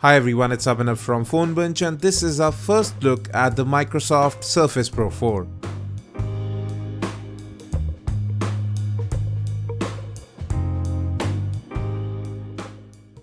Hi everyone, it's Abhinav from PhoneBunch and this is our first look at the Microsoft Surface Pro 4.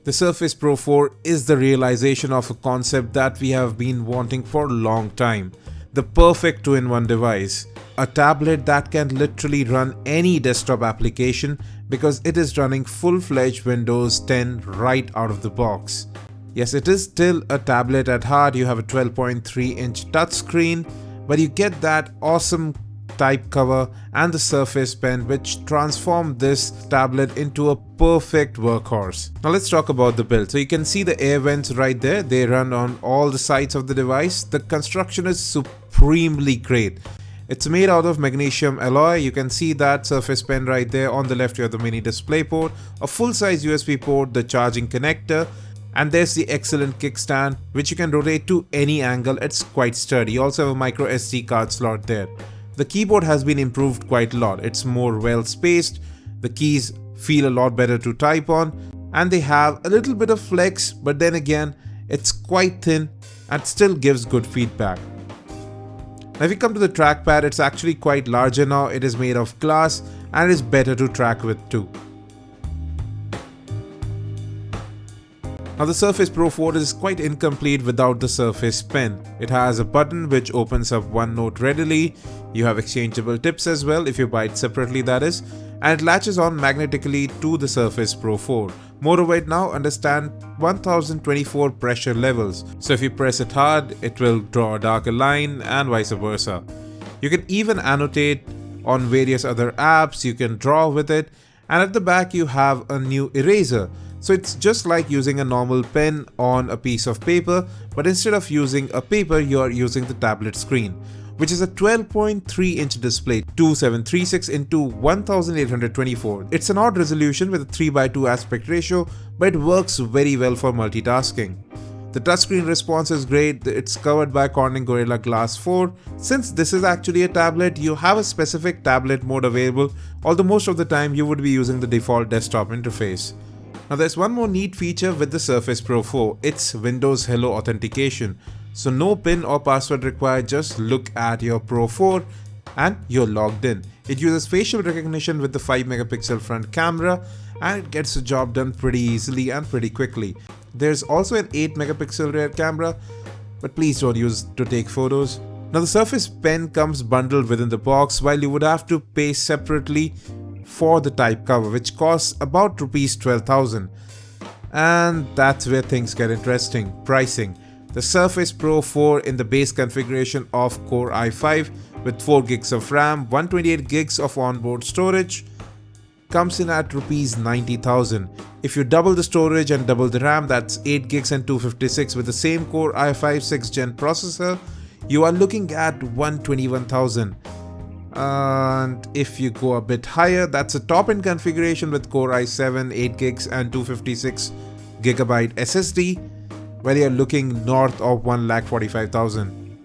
The Surface Pro 4 is the realization of a concept that we have been wanting for a long time. The perfect two-in-one device. A tablet that can literally run any desktop application because it is running full-fledged Windows 10 right out of the box. Yes, it is still a tablet at heart. You have a 12.3-inch touchscreen, but you get that awesome type cover and the Surface Pen which transform this tablet into a perfect workhorse. Now let's talk about the build. So you can see the air vents right there. They run on all the sides of the device. The construction is supremely great. It's made out of magnesium alloy. You can see that Surface Pen right there. On the left you have the mini display port, a full-size USB port, the charging connector, and there's the excellent kickstand which you can rotate to any angle. It's quite sturdy. You also have a micro SD card slot there. The keyboard has been improved quite a lot. It's more well spaced, the keys feel a lot better to type on, and they have a little bit of flex, but then again it's quite thin and still gives good feedback. Now if you come to the trackpad, it's actually quite larger now. It is made of glass and is better to track with too. Now the Surface Pro 4 is quite incomplete without the Surface Pen. It has a button which opens up OneNote readily. You have exchangeable tips as well if you buy it separately, that is, and it latches on magnetically to the Surface Pro 4. Moreover, it now understands 1024 pressure levels, so if you press it hard, it will draw a darker line and vice versa. You can even annotate on various other apps, you can draw with it, and at the back you have a new eraser. So it's just like using a normal pen on a piece of paper, but instead of using a paper, you are using the tablet screen, which is a 12.3-inch display, 2736 into 1824. It's an odd resolution with a 3:2 aspect ratio, but it works very well for multitasking. The touchscreen response is great. It's covered by Corning Gorilla Glass 4. Since this is actually a tablet, you have a specific tablet mode available, although most of the time you would be using the default desktop interface. Now there's one more neat feature with the Surface Pro 4, it's Windows Hello authentication. So no PIN or password required, just look at your Pro 4 and you're logged in. It uses facial recognition with the 5-megapixel front camera and it gets the job done pretty easily and pretty quickly. There's also an 8-megapixel rear camera, but please don't use it to take photos. Now the Surface Pen comes bundled within the box, while you would have to pay separately for the type cover, which costs about Rs 12,000. And that's where things get interesting. Pricing. The Surface Pro 4 in the base configuration of Core i5 with 4 gigs of RAM, 128 gigs of onboard storage comes in at Rs 90,000. If you double the storage and double the RAM, that's 8 gigs and 256 with the same Core i5 6th gen processor, you are looking at 121,000. And if you go a bit higher, that's a top-end configuration with Core i7, 8 gigs and 256 GB SSD, where you're looking north of 1,45,000.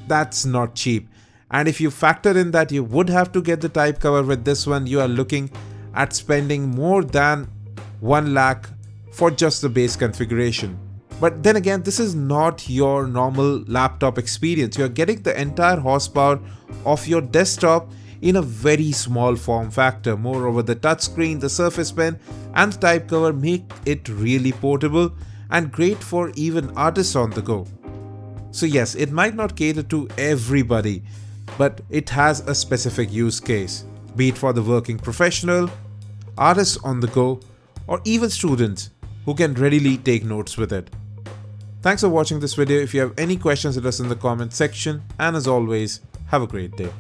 That's not cheap. And if you factor in that you would have to get the type cover with this one, you are looking at spending more than 1 lakh for just the base configuration. But then again, this is not your normal laptop experience. You're getting the entire horsepower of your desktop in a very small form factor. Moreover, the touchscreen, the Surface Pen and the type cover make it really portable and great for even artists on the go. So yes, it might not cater to everybody, but it has a specific use case, be it for the working professional, artists on the go, or even students who can readily take notes with it. Thanks for watching this video. If you have any questions, let us in the comment section, and as always, have a great day.